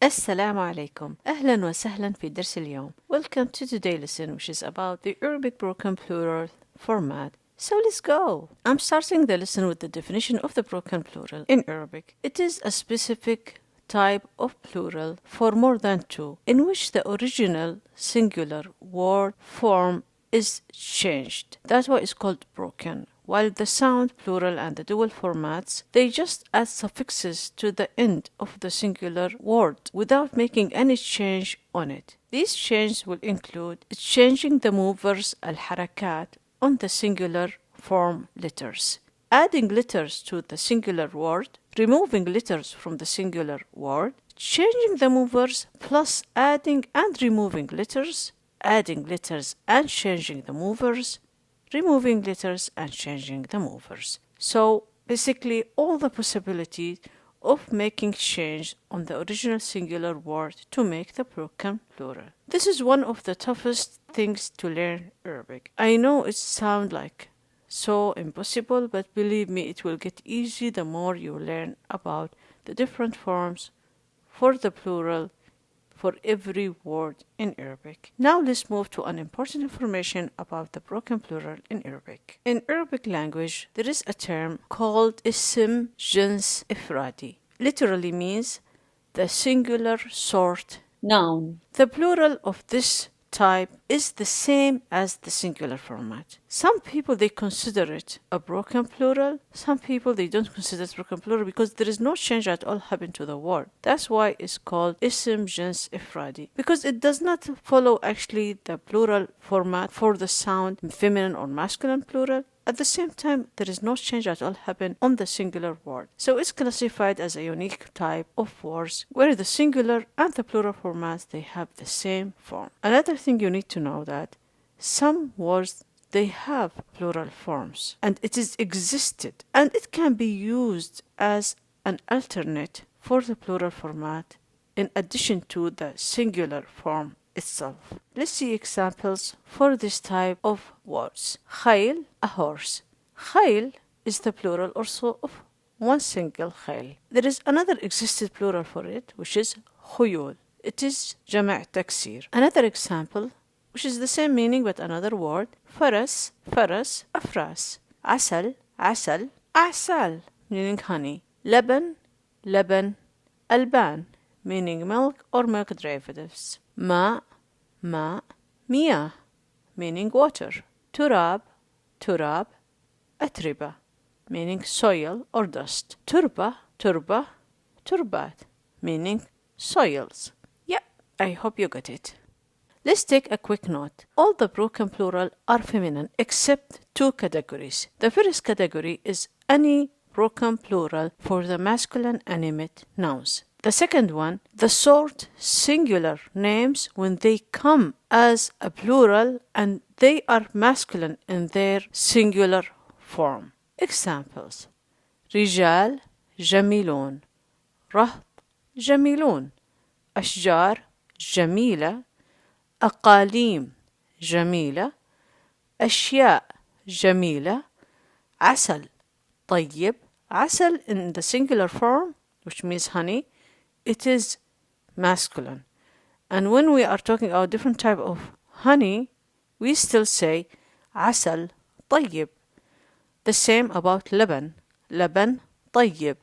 السلام عليكم. أهلا وسهلا في درس اليوم. Welcome to today's lesson, which is about the Arabic broken plural format. So let's go. I'm starting the lesson with the definition of the broken plural in Arabic. It is a specific type of plural for more than two, in which the original singular word form is changed. That's why it's called broken. While the sound, plural, and the dual formats, they just add suffixes to the end of the singular word without making any change on it. These changes will include changing the movers al-harakat on the singular form letters, adding letters to the singular word, removing letters from the singular word, changing the movers plus adding and removing letters, adding letters and changing the movers, removing letters and changing the movers. So basically all the possibilities of making change on the original singular word to make the broken plural. This is one of the toughest things to learn Arabic. I know it sounds like so impossible, but believe me, it will get easy the more you learn about the different forms for the plural for every word in Arabic. Now let's move to an important information about the broken plural in Arabic. In Arabic language, there is a term called ism jins ifradi. Literally means the singular sort noun, the plural of this type is the same as the singular format. Some people they consider it a broken plural. Some people they don't consider it broken plural because there is no change at all happen to the word. That's why it's called ism jins ifradi, because it does not follow actually the plural format for the sound feminine or masculine plural. At the same time, there is no change at all happen on the singular word. So it's classified as a unique type of words where the singular and the plural formats, they have the same form. Another thing you need to know that some words, they have plural forms and it is existed and it can be used as an alternate for the plural format in addition to the singular form itself. Let's see examples for this type of words. Khayl, a horse. Khayl is the plural also of one single khayl. There is another existed plural for it, which is khuyul. It is jama' taksir. Another example, which is the same meaning but another word, faras, faras, afras. Asal, asal, asal, meaning honey. Laban, laban, alban, meaning milk or milk derivatives. Ma, ma, miyah, meaning water. Turab, turab, atriba, meaning soil or dust. Turba, turba, turbat, meaning soils. Yeah, I hope you got it. Let's take a quick note. All the broken plural are feminine except two categories. The first category is any broken plural for the masculine animate nouns. The second one, the sort singular names when they come as a plural and they are masculine in their singular form. Examples: رجال جميلون, رهط جميلون, أشجار جميلة, أقاليم جميلة, أشياء جميلة, عسل طيب. عسل in the singular form, which means honey, it is masculine. And when we are talking about different type of honey, we still say عسل طيب. The same about لبن, لبن طيب.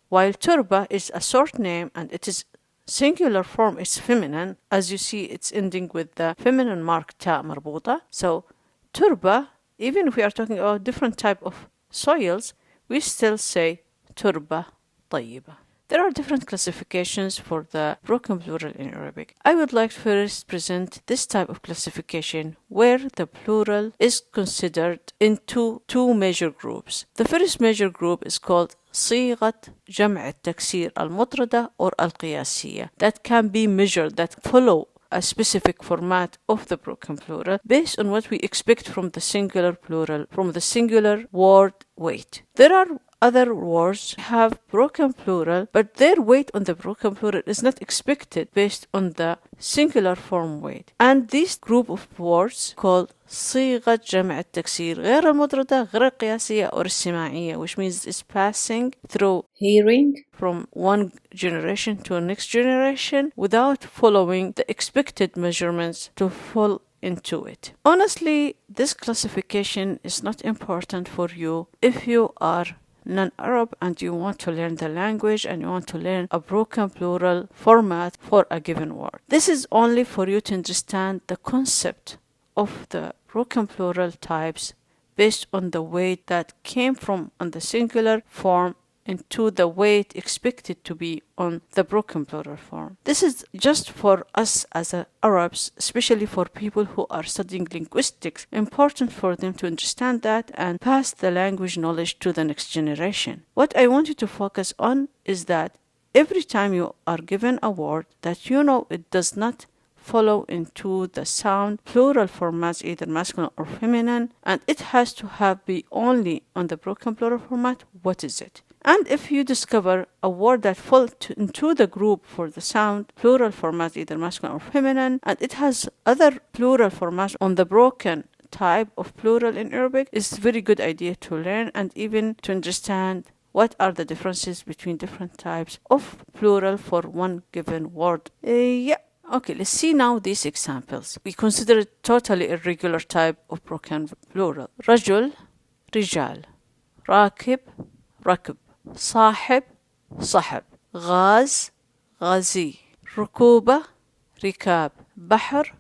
While turba is a short name and it is singular form, is feminine. As you see, it's ending with the feminine mark ta marbuta. So turba, even if we are talking about different type of soils, we still say turba طيبة. There are different classifications for the broken plural in Arabic. I would like to first present this type of classification where the plural is considered into two major groups. The first major group is called صيغة جمع التكسير المطردة or القياسية, that can be measured, that follow a specific format of the broken plural based on what we expect from the singular plural, from the singular word weight. There are other words have broken plural, but their weight on the broken plural is not expected based on the singular form weight. And this group of words called صيغة جمع التكسير غير المطردة غير القياسية or السماعية, which means it's passing through hearing from one generation to the next generation without following the expected measurements to fall into it. Honestly, this classification is not important for you if you are non-Arab and you want to learn the language and you want to learn a broken plural format for a given word. This is only for you to understand the concept of the broken plural types based on the weight that came from on the singular form into the weight expected to be on the broken plural form. This is just for us as Arabs, especially for people who are studying linguistics, important for them to understand that and pass the language knowledge to the next generation. What I want you to focus on is that every time you are given a word that you know it does not follow into the sound plural formats, either masculine or feminine, and it has to have be only on the broken plural format, what is it? And if you discover a word that falls into the group for the sound plural format, either masculine or feminine, and it has other plural formats on the broken type of plural in Arabic, it's a very good idea to learn and even to understand what are the differences between different types of plural for one given word. Okay, let's see now these examples. We consider it totally irregular type of broken plural. رجل, رجال. راكب, ركب. صاحب, صحب. غاز, غازي. ركوبة, ركاب. بحر,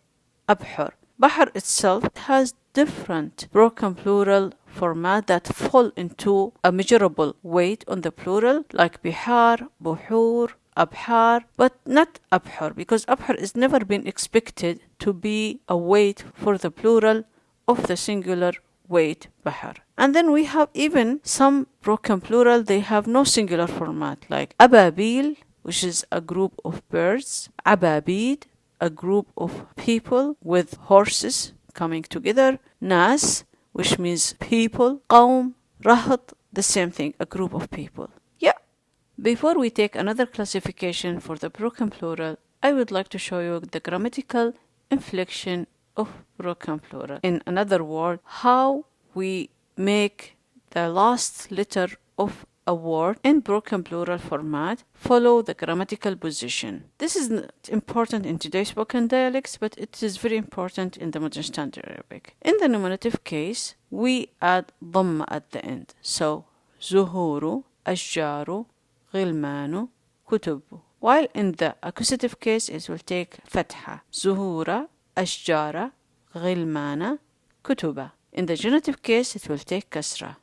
أبحر. بحر itself has different broken plural format that fall into a measurable weight on the plural, like بحار, بحور, أبحار, but not أبحر, because أبحر is never been expected to be a weight for the plural of the singular weight بحر. And then we have even some broken plural, they have no singular format, like أبابيل, which is a group of birds, عبابيد, a group of people with horses coming together, ناس, which means people, قوم, رهط, the same thing, a group of people. Before we take another classification for the broken plural, I would like to show you the grammatical inflection of broken plural. In another word, how we make the last letter of a word in broken plural format follow the grammatical position. This is not important in today's spoken dialects, but it is very important in the modern standard Arabic. In the nominative case, we add dhamma at the end. So, zuhuru, ashjaru, غلمان كتب. While in the accusative case it will take فتحة زهورة أشجار غلمان كتب. In the genitive case it will take كسرة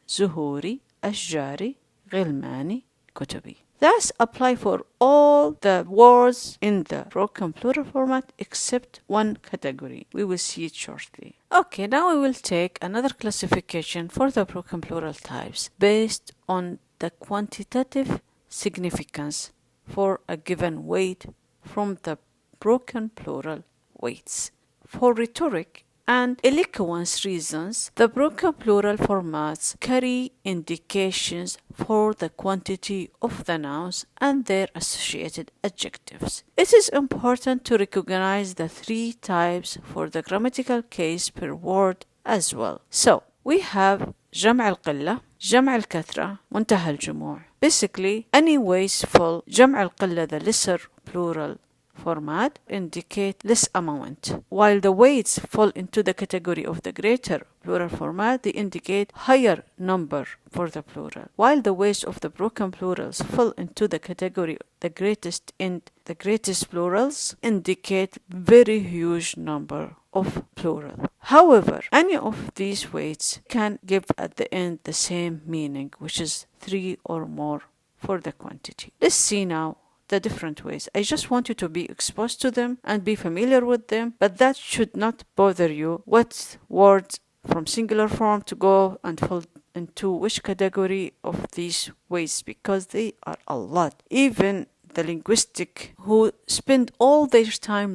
زهوري أشجاري غلماني كتبي. Thus apply for all the words in the broken plural format except one category. We will see it shortly. Okay, now we will take another classification for the broken plural types based on the quantitative significance for a given weight from the broken plural weights. For rhetoric and eloquence reasons, the broken plural formats carry indications for the quantity of the nouns and their associated adjectives. It is important to recognize the three types for the grammatical case per word as well. So, we have جمع القلة, جمع الكثرة, منتهى الجموع. Basically, any wasteful جمع القلة, the lesser plural format, indicate less amount, while the weights fall into the category of the greater plural format, they indicate higher number for the plural, while the weights of the broken plurals fall into the category the greatest and the greatest plurals indicate very huge number of plural. However, any of these weights can give at the end the same meaning, which is 3 or more for the quantity. Let's see now the different ways. I just want you to be exposed to them and be familiar with them, but that should not bother you what words from singular form to go and fall into which category of these ways, because they are a lot. Even the linguistic who spend all their time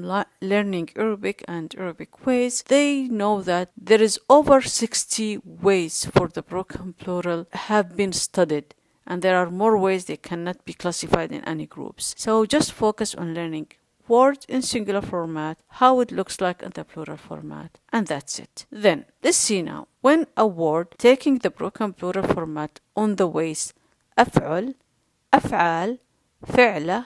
learning Arabic and Arabic ways, they know that there is over 60 ways for the broken plural have been studied, and there are more ways they cannot be classified in any groups. So just focus on learning words in singular format, how it looks like in the plural format, and that's it. Then let's see now, when a word taking the broken plural format on the ways أفعل, أفعال, فعلة,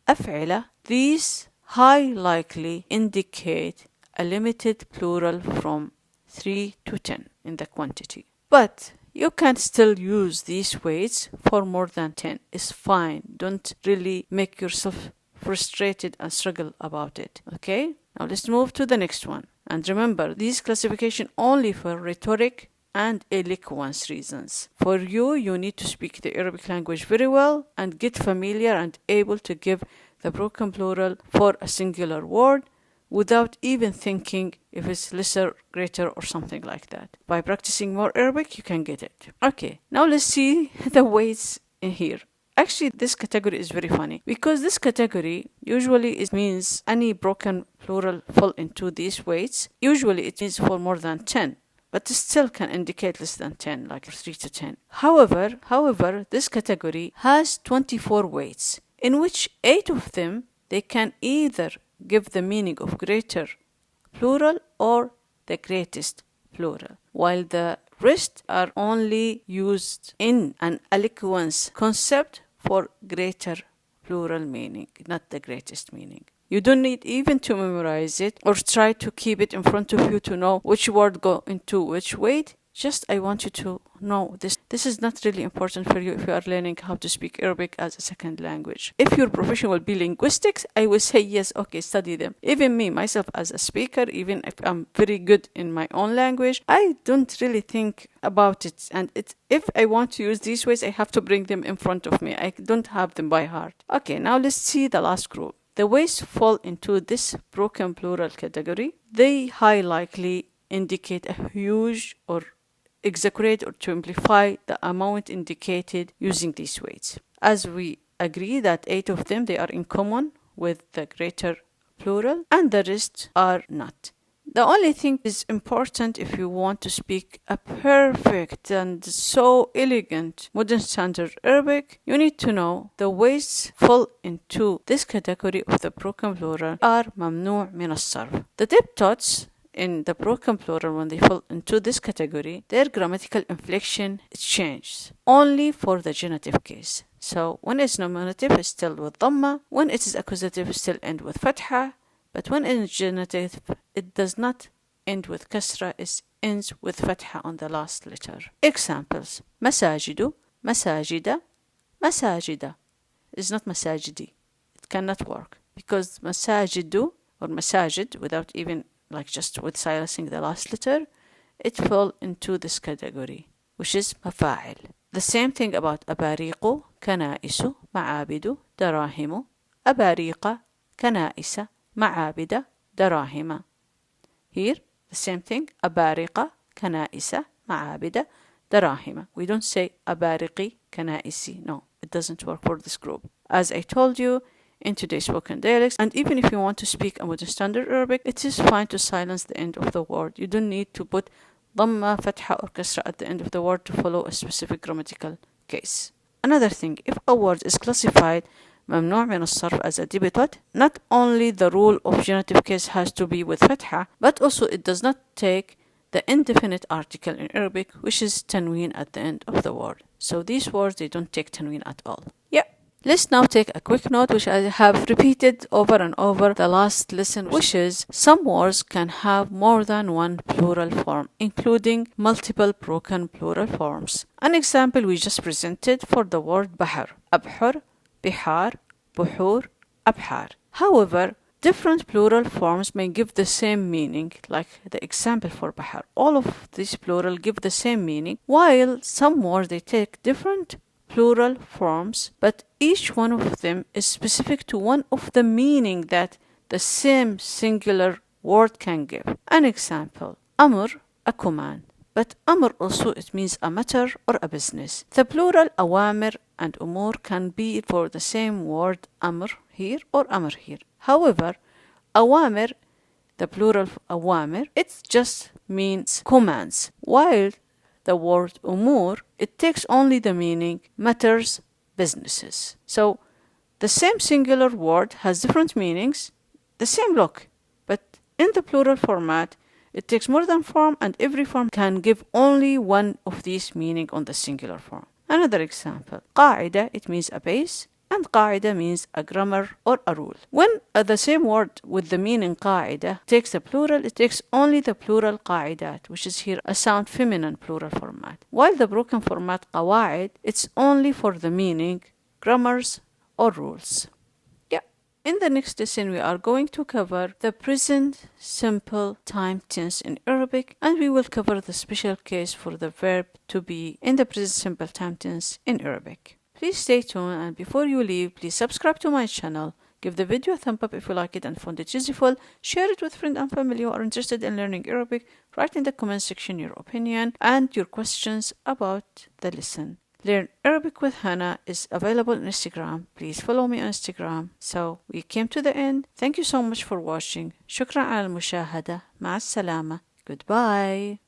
أفعلة, these high likely indicate a limited plural from 3 to 10 in the quantity. But you can still use these weights for more than 10. It's fine. Don't really make yourself frustrated and struggle about it. Okay? Now let's move to the next one. And remember, these classification only for rhetoric and eloquence reasons. For you, you need to speak the Arabic language very well and get familiar and able to give the broken plural for a singular word without even thinking if it's lesser, greater, or something like that. By practicing more Arabic, you can get it. Okay, now let's see the weights in here. Actually, this category is very funny because this category usually it means any broken plural fall into these weights. Usually it means for more than 10. But it still can indicate less than 10, like 3 to 10. However, this category has 24 weights, in which 8 of them, they can either give the meaning of greater plural or the greatest plural, while the rest are only used in an eloquence concept for greater plural meaning, not the greatest meaning. You don't need even to memorize it or try to keep it in front of you to know which word go into which weight. Just I want you to know this. This is not really important for you if you are learning how to speak Arabic as a second language. If your profession will be linguistics, I will say yes, okay, study them. Even me, myself as a speaker, even if I'm very good in my own language, I don't really think about it. And if I want to use these ways, I have to bring them in front of me. I don't have them by heart. Okay, now let's see the last group. The ways fall into this broken plural category. They high likely indicate a huge or exaggerate or to amplify the amount indicated using these weights. As we agree that 8 of them, they are in common with the greater plural and the rest are not. The only thing is important if you want to speak a perfect and so elegant modern standard Arabic, you need to know the ways fall into this category of the broken plural are ممنوع من الصرف. The deep thoughts in the broken plural, when they fall into this category, their grammatical inflection changes only for the genitive case. So when it's nominative, it's still with dhamma. When it is accusative, it still end with fatha. But when in genitive, it does not end with kasra, it ends with fatha on the last letter. Examples: masajidu, masajida, masajida. It's not masajidi. It cannot work because masajidu or masajid, without even just with silencing the last letter, it fall into this category, which is mafa'il. The same thing about abariqu, kanaisu, ma'abidu, darahimu, abariqa, kanaisa, معابد دراهم. Here, the same thing, أبارقة كنائس معابد دراهم. We don't say أبارقي كنائسي. No, it doesn't work for this group. As I told you, in today's spoken dialects, and even if you want to speak a modern standard Arabic, it is fine to silence the end of the word. You don't need to put dhamma, fatha, or kasra at the end of the word to follow a specific grammatical case. Another thing, if a word is classified ممنوع من الصرف as a debitot, not only the rule of genitive case has to be with fatha, but also it does not take the indefinite article in Arabic, which is tanween at the end of the word. So these words, they don't take tanween at all. Yeah. Let's now take a quick note, which I have repeated over and over the last lesson, which is some words can have more than one plural form, including multiple broken plural forms. An example we just presented for the word bahar, abhur, bihar, buhur, abhar. However, different plural forms may give the same meaning, like the example for bahar. All of these plural give the same meaning, while some words they take different plural forms, but each one of them is specific to one of the meaning that the same singular word can give. An example, amr, a command. But amr also, it means a matter or a business. The plural awamir and أمور can be for the same word أمر here or أمر here. However, أوامر, the plural of أوامر, it just means commands, while the word أمور, it takes only the meaning matters, businesses. So the same singular word has different meanings, the same look, but in the plural format, it takes more than form, and every form can give only one of these meaning on the singular form. Another example, قاعدة, it means a base, and قاعدة means a grammar or a rule. When the same word with the meaning قاعدة takes the plural, it takes only the plural قاعدات, which is here a sound feminine plural format. While the broken format قواعد, it's only for the meaning grammars or rules. In the next lesson, we are going to cover the present simple time tense in Arabic, and we will cover the special case for the verb to be in the present simple time tense in Arabic. Please stay tuned, and before you leave, please subscribe to my channel. Give the video a thumb up if you like it and found it useful. Share it with friends and family who are interested in learning Arabic. Write in the comment section your opinion and your questions about the lesson. Learn Arabic with Hana is available on Instagram. Please follow me on Instagram. So we came to the end. Thank you so much for watching. شكرا على المشاهدة. مع السلامة. Goodbye.